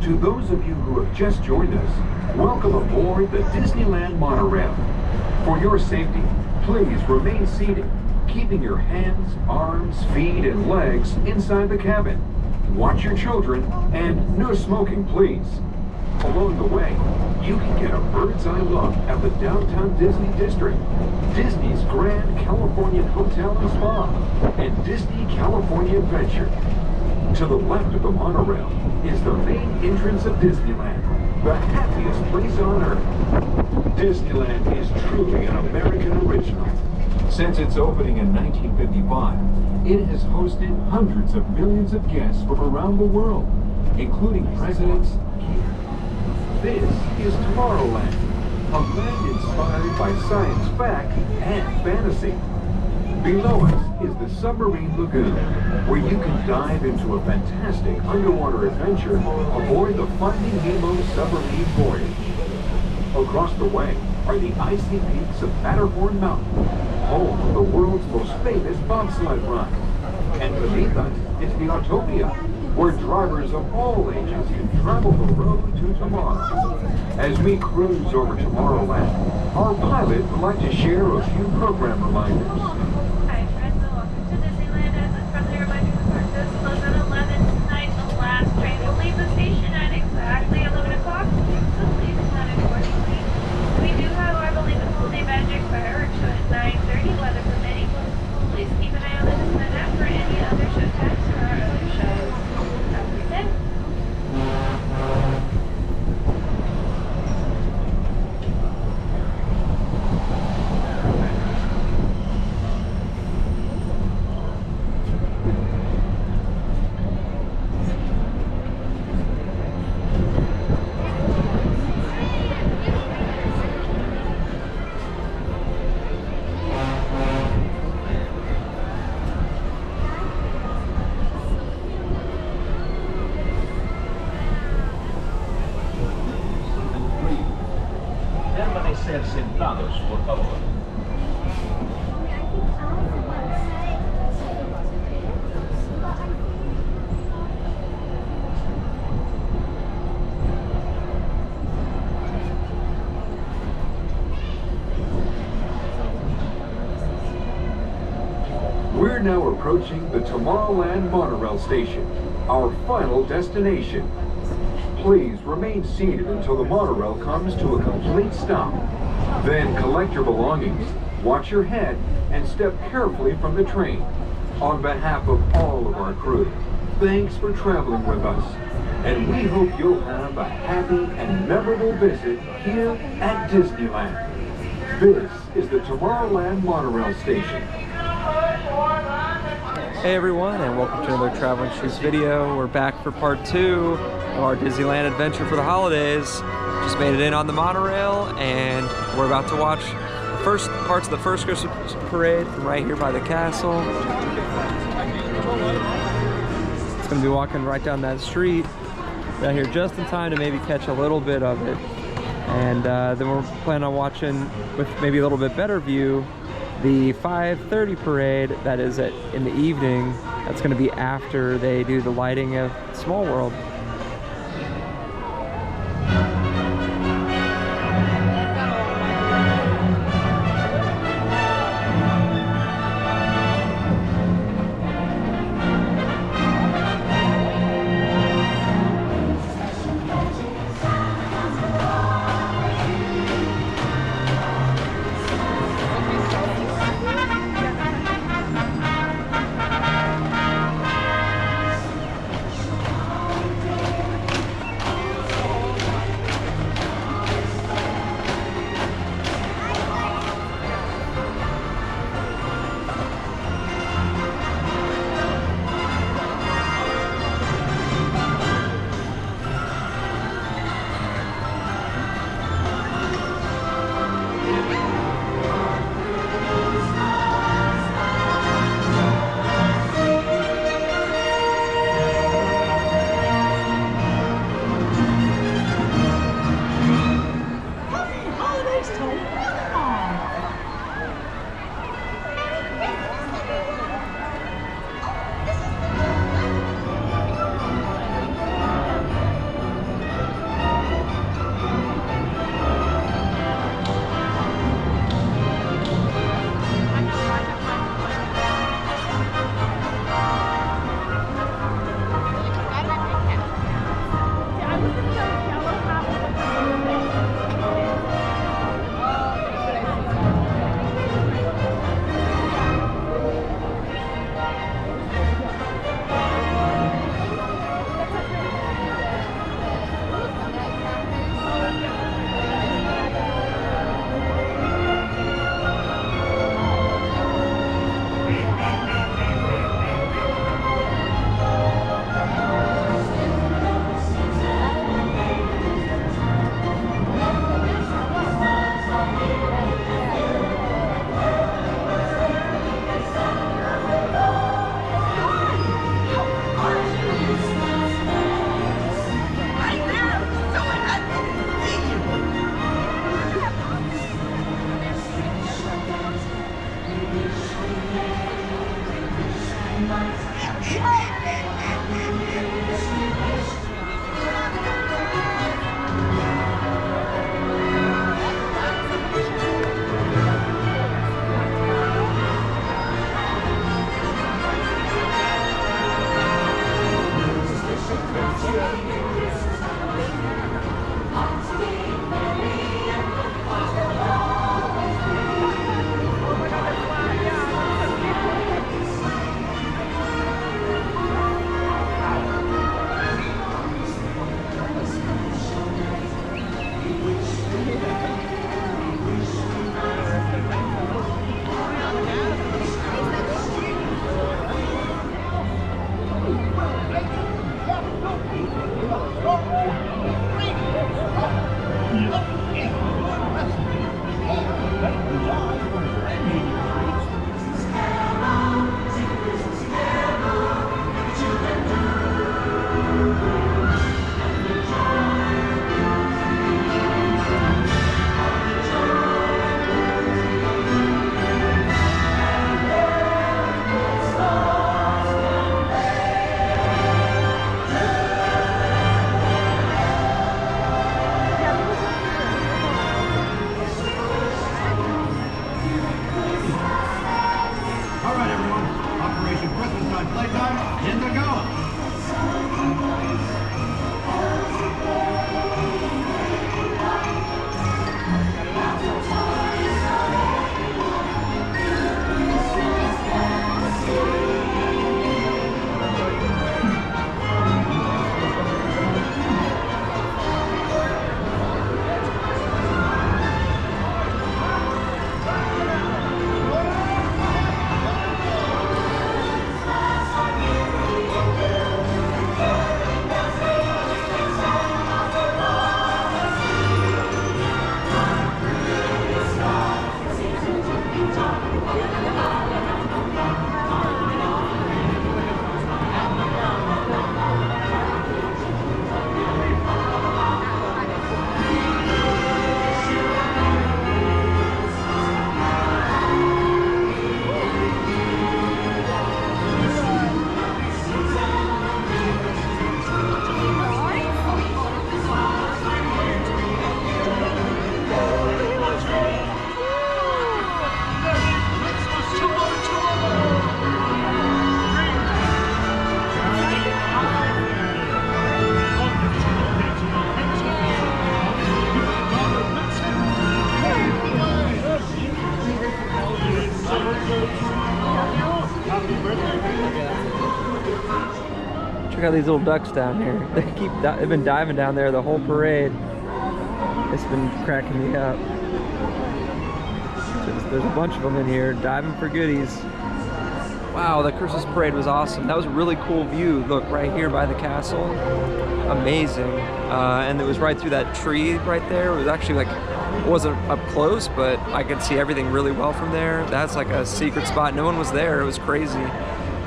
To those of you who have just joined us, welcome aboard the Disneyland Monorail. For your safety, please remain seated, keeping your hands, arms, feet, and legs inside the cabin. Watch your children, and no smoking, please. Along the way, you can get a bird's eye look at the downtown Disney district, Disney's Grand Californian Hotel and Spa, and Disney California Adventure. To the left of the monorail is the main entrance of Disneyland, the happiest place on earth. Disneyland is truly an American original. Since its opening in 1955, it has hosted hundreds of millions of guests from around the world, including presidents. This is Tomorrowland, a land inspired by science fact and fantasy. Below us is the Submarine Lagoon, where you can dive into a fantastic underwater adventure aboard the Finding Nemo submarine voyage. Across the way are the icy peaks of Matterhorn Mountain, home of the world's most famous bobsled run. And beneath us is the Autopia, where drivers of all ages can travel the road to tomorrow. As we cruise over Tomorrowland, our pilot would like to share a few program reminders. Hi friends, and welcome to Disneyland. As a friendly reminder, the park does close at 11 tonight. The last train will leave the station at exactly 11 o'clock, so please plan accordingly. We do have our Believe It Holiday Magic fireworks show at 9:30, weather permitting. Please keep an eye on the Disneyland app for any other show times or our other shows. Have a great day. Ser sentados, por favor. We're now approaching the Tomorrowland Monorail Station, our final destination. Please remain seated until the monorail comes to a complete stop. Then collect your belongings, watch your head, and step carefully from the train. On behalf of all of our crew, thanks for traveling with us. And we hope you'll have a happy and memorable visit here at Disneyland. This is the Tomorrowland Monorail Station. Hey everyone, and welcome to another Traveling Shoots video. We're back for part 2 of our Disneyland adventure for the holidays. Just made it in on the monorail, and we're about to watch the first parts of the first Christmas parade from right here by the castle. It's going to be walking right down that street. Got here just in time to maybe catch a little bit of it. And then we're planning on watching, with maybe a little bit better view, the 5:30 parade that is in the evening. That's going to be after they do the lighting of Small World. at these little ducks down here. They've been diving down there the whole parade. It's been cracking me up. There's a bunch of them in here diving for goodies. Wow, the Christmas parade was awesome. That was a really cool view. Look, right here by the castle. Amazing. And it was right through that tree right there. It was actually like, it wasn't up close, but I could see everything really well from there. That's like a secret spot. No one was there. It was crazy.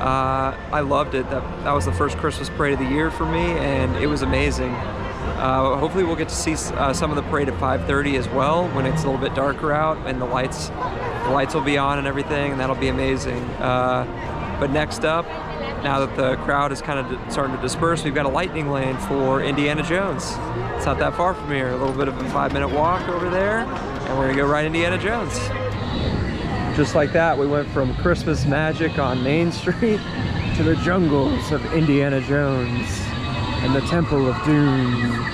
I loved it. That was the first Christmas parade of the year for me, and it was amazing. Hopefully we'll get to see some of the parade at 5:30 as well, when it's a little bit darker out and the lights will be on and everything, and that'll be amazing. But next up, now that the crowd is kind of starting to disperse, we've got a lightning lane for Indiana Jones. It's not that far from here. A little bit of a 5-minute walk over there, and we're gonna go ride Indiana Jones. Just like that, we went from Christmas magic on Main Street to the jungles of Indiana Jones and the Temple of Doom.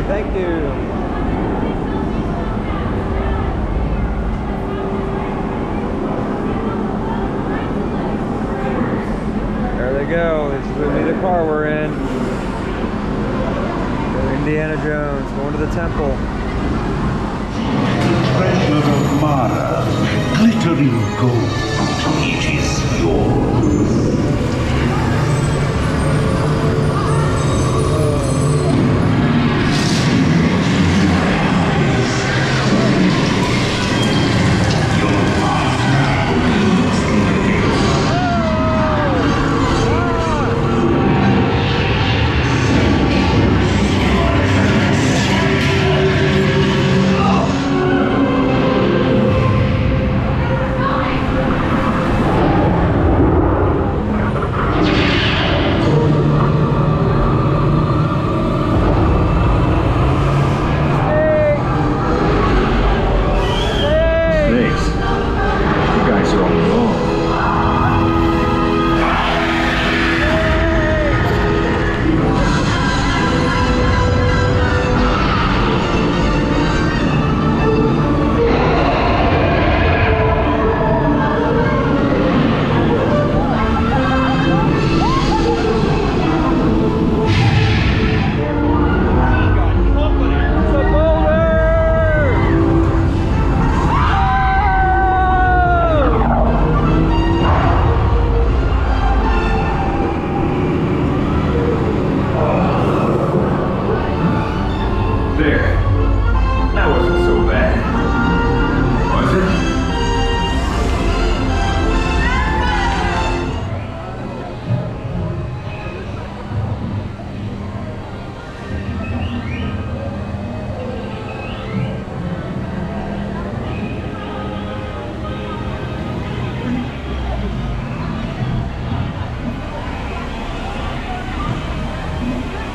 Thank you. There they go. This is going to be the car we're in. Indiana Jones going to the temple. Treasure of Mara, glittering gold. It is yours.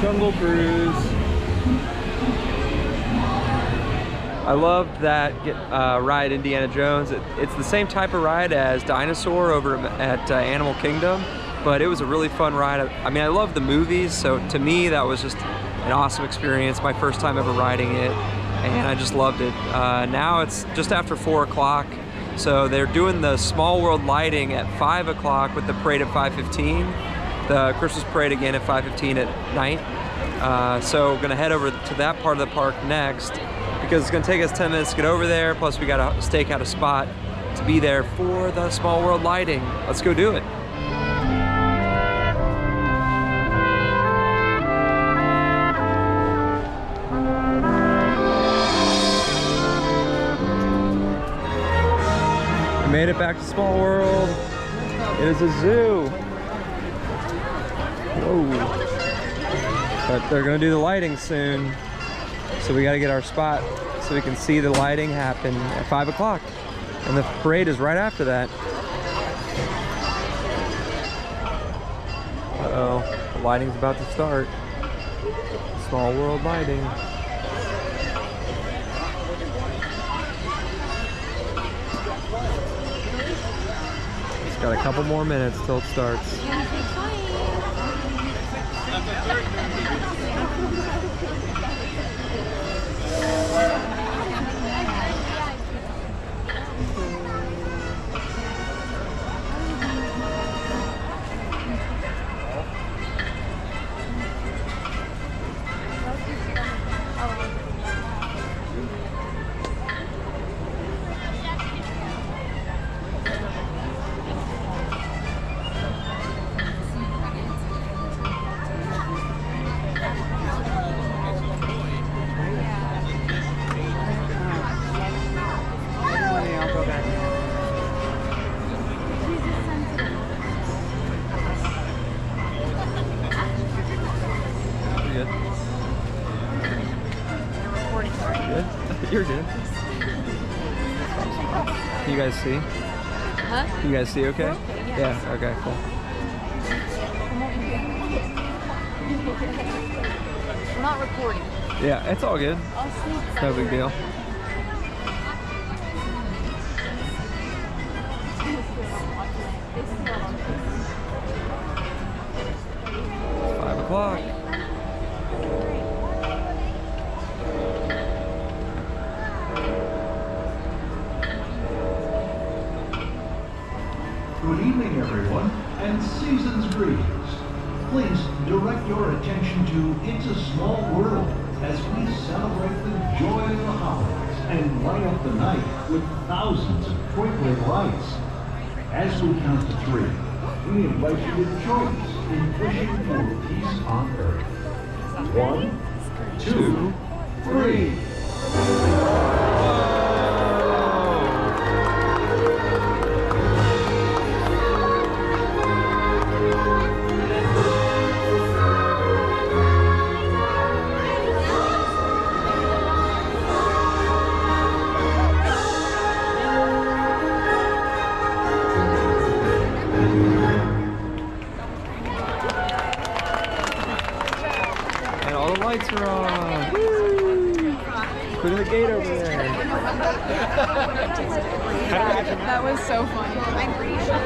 Jungle Cruise. I loved that ride, Indiana Jones. It's the same type of ride as Dinosaur over at Animal Kingdom, but it was a really fun ride. I mean, I love the movies, so to me that was just an awesome experience. My first time ever riding it, and I just loved it. Now it's just after 4 o'clock, so they're doing the Small World lighting at 5 o'clock with the parade at 5:15. The Christmas parade again at 5:15 at night. So we're gonna head over to that part of the park next, because it's gonna take us 10 minutes to get over there, plus we gotta stake out a spot to be there for the Small World lighting. Let's go do it. We made it back to Small World. It is a zoo. Whoa. But they're gonna do the lighting soon, so we gotta get our spot so we can see the lighting happen at 5 o'clock. And the parade is right after that. Uh-oh, lighting's about to start. Small world lighting. It's got a couple more minutes till it starts. You're good. Can you guys see? Huh? Can you guys see okay? Okay, yes. Yeah, okay, cool. We're not recording. Yeah, it's all good. I'll sneak It's no big deal. It's 5 o'clock. Good evening, everyone, and season's greetings. Please direct your attention to It's a Small World as we celebrate the joy of the holidays and light up the night with thousands of twinkling lights. As we count to 3, we invite you to join us in wishing for peace on earth. 1, 2, 3. And all the lights are on. Woo! Put the gate over there. That was so funny. I'm pretty sure.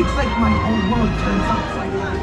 It's like my whole world turns upside down.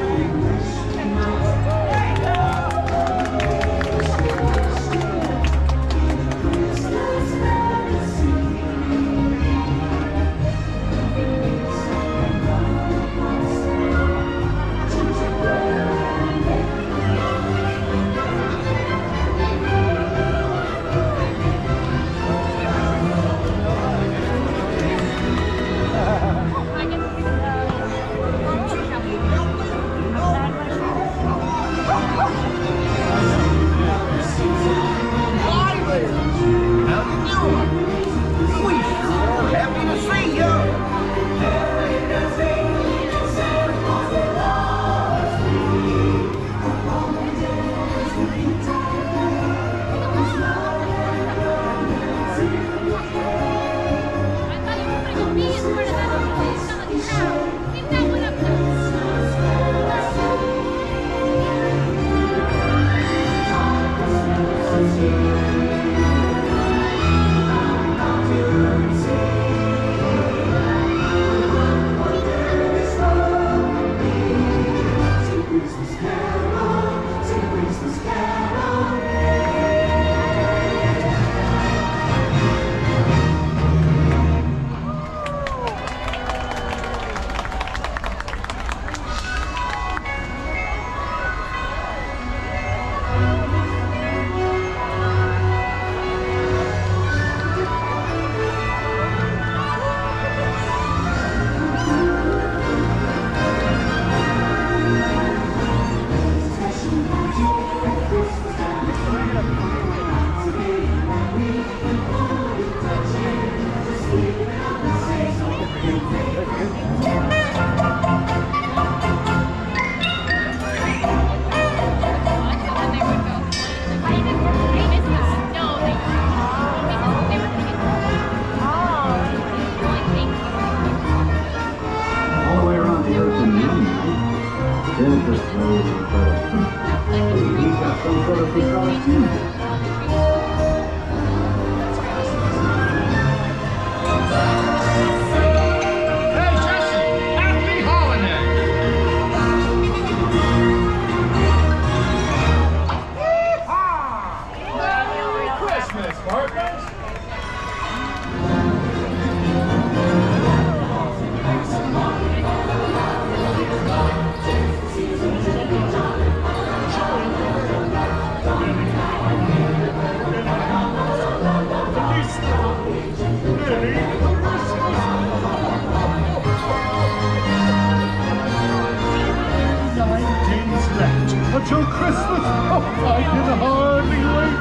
Until Christmas, oh, I can hardly wait.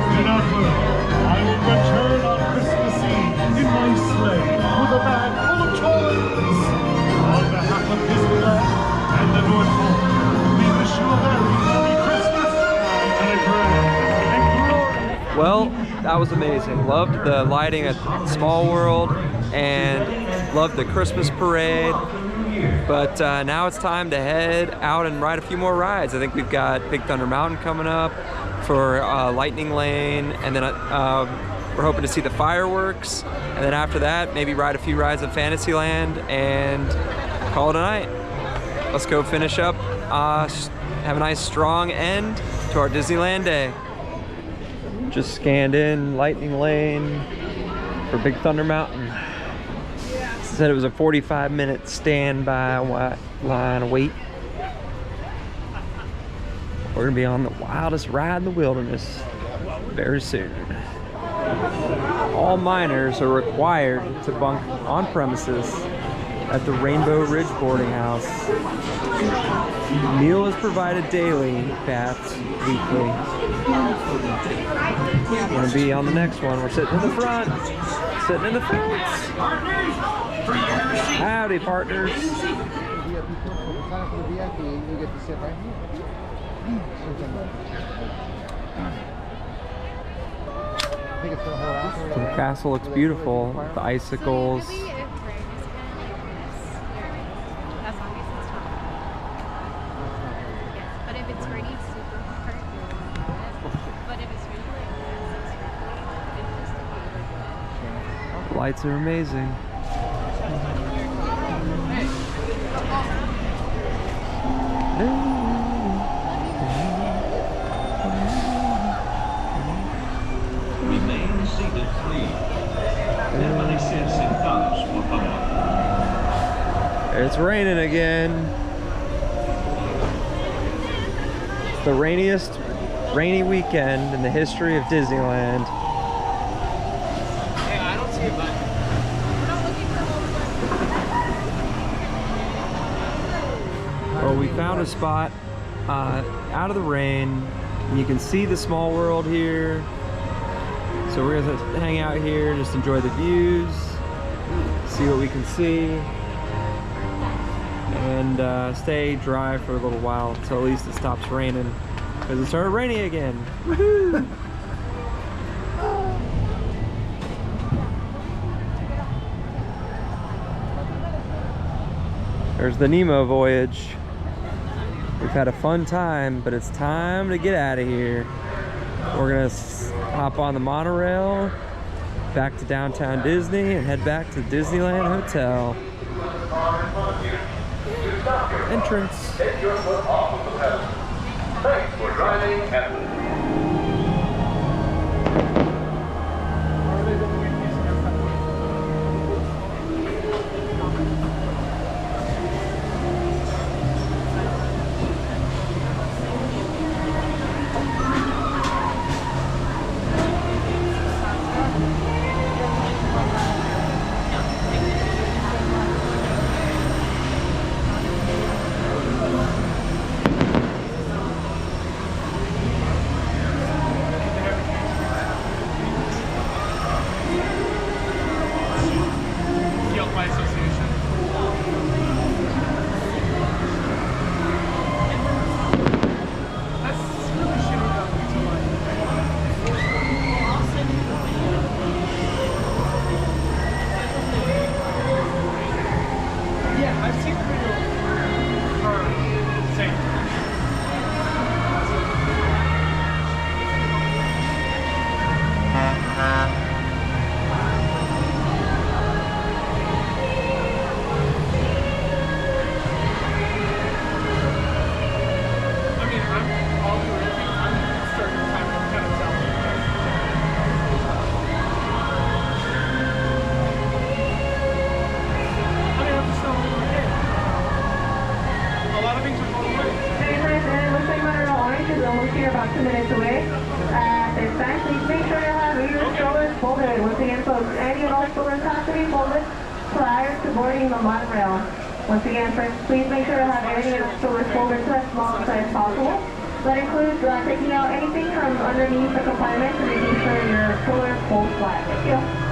Do not worry, I will return on Christmas Eve in my sleigh with a bag full of toys. On behalf of Disneyland and the North Pole, we wish you a very Merry Christmas and a grand and glorious. Well, that was amazing. Loved the lighting at Small World and loved the Christmas parade. But now it's time to head out and ride a few more rides. I think we've got Big Thunder Mountain coming up for Lightning Lane, and then we're hoping to see the fireworks. And then after that, maybe ride a few rides at Fantasyland and call it a night. Let's go finish up, have a nice strong end to our Disneyland day. Just scanned in Lightning Lane for Big Thunder Mountain. Said it was a 45-minute standby line wait. We're gonna be on the wildest ride in the wilderness very soon. All minors are required to bunk on premises at the Rainbow Ridge boarding house. Meal is provided daily, baths weekly. We're gonna be on the next one. We're sitting in the front. Sitting in the front. Howdy, partners. The castle looks beautiful. The icicles. But if it's rainy, it's super hard. But if it's really The lights are amazing. Remain seated, please. Permanecen sentados, por favor. It's raining again. It's the rainiest rainy weekend in the history of Disneyland. Well, we found a spot out of the rain. And you can see the Small World here. So we're gonna hang out here, just enjoy the views, see what we can see, and stay dry for a little while until at least it stops raining, because it started raining again. Woohoo! There's the Nemo voyage. We've had a fun time, but it's time to get out of here. We're gonna hop on the monorail back to downtown Disney and head back to the Disneyland Hotel. Entrance. Take your foot off of the pedal. Thanks for driving and about 2 minutes away. At this time, please make sure you have your strollers folded. Once again, folks, any and all strollers have to be folded prior to boarding the monorail. Once again, friends, please make sure to have any and all strollers folded to as small a size as possible. That includes taking out anything from underneath the compartment and making sure your stroller folds flat. Thank you.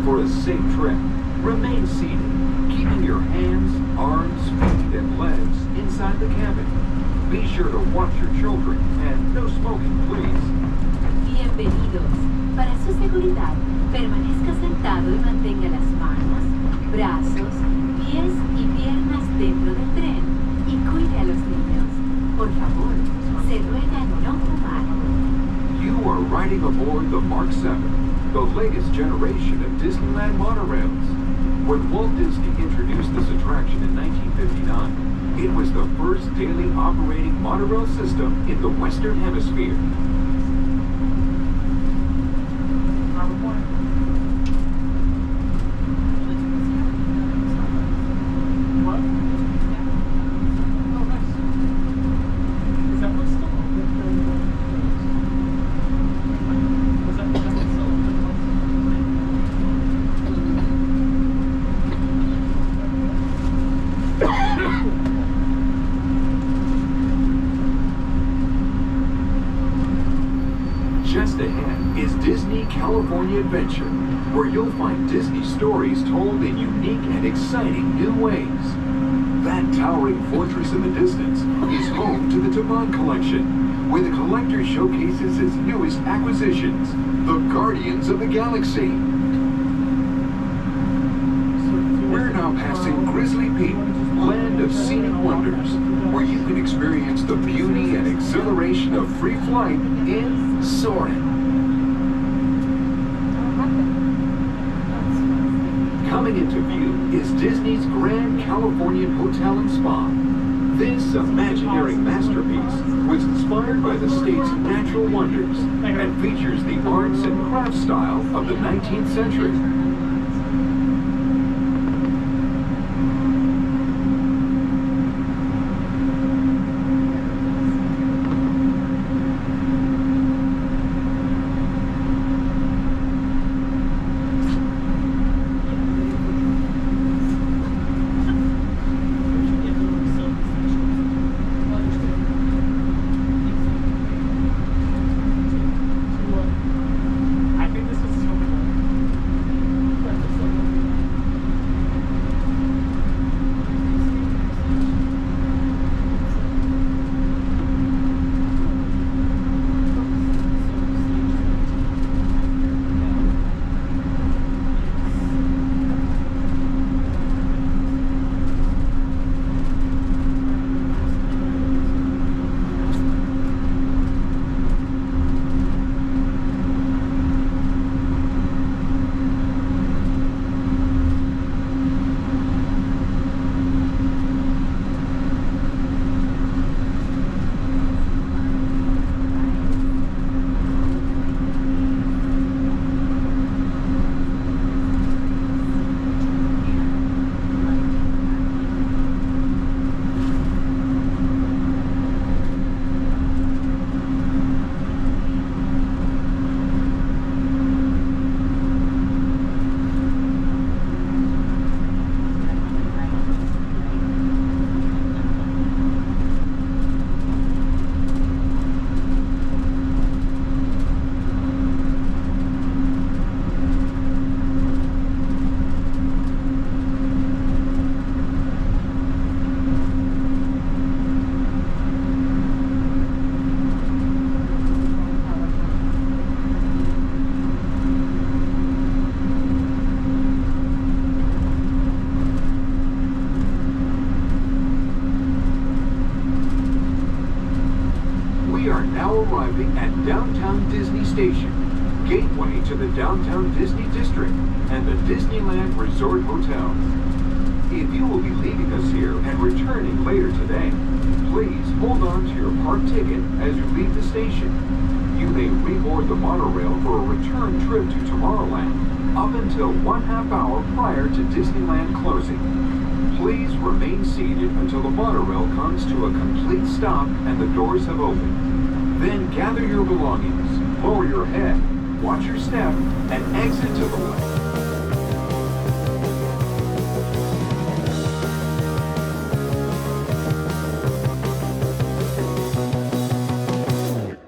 For a safe trip, remain seated, keeping your hands, arms, feet, and legs inside the cabin. Be sure to watch your children and no smoking, please. Bienvenidos. Para su seguridad, permanezca sentado y mantenga las manos, brazos, pies y piernas dentro del tren y cuide a los niños. Por favor, se ruega no fumar. You are riding aboard the Mark 7. The latest generation of Disneyland monorails. When Walt Disney introduced this attraction in 1959, it was the first daily operating monorail system in the Western Hemisphere. Just ahead is Disney California Adventure, where you'll find Disney stories told in unique and exciting new ways. That towering fortress in the distance is home to the Taman Collection, where the collector showcases its newest acquisitions, the Guardians of the Galaxy. We're now passing Grizzly Peak, land of scenic wonders, where you can experience the beauty and exhilaration of free flight in Soarin'. Coming into view is Disney's Grand Californian Hotel and Spa. This imaginary masterpiece was inspired by the state's natural wonders and features the arts and crafts style of the 19th century. arriving at Downtown Disney Station, gateway to the Downtown Disney District and the Disneyland Resort Hotel. If you will be leaving us here and returning later today, please hold on to your park ticket as you leave the station. You may reboard the monorail for a return trip to Tomorrowland up until 1/2 hour prior to Disneyland closing. Please remain seated until the monorail comes to a complete stop and the doors have opened. Then gather your belongings, lower your head, watch your step, and exit to the left.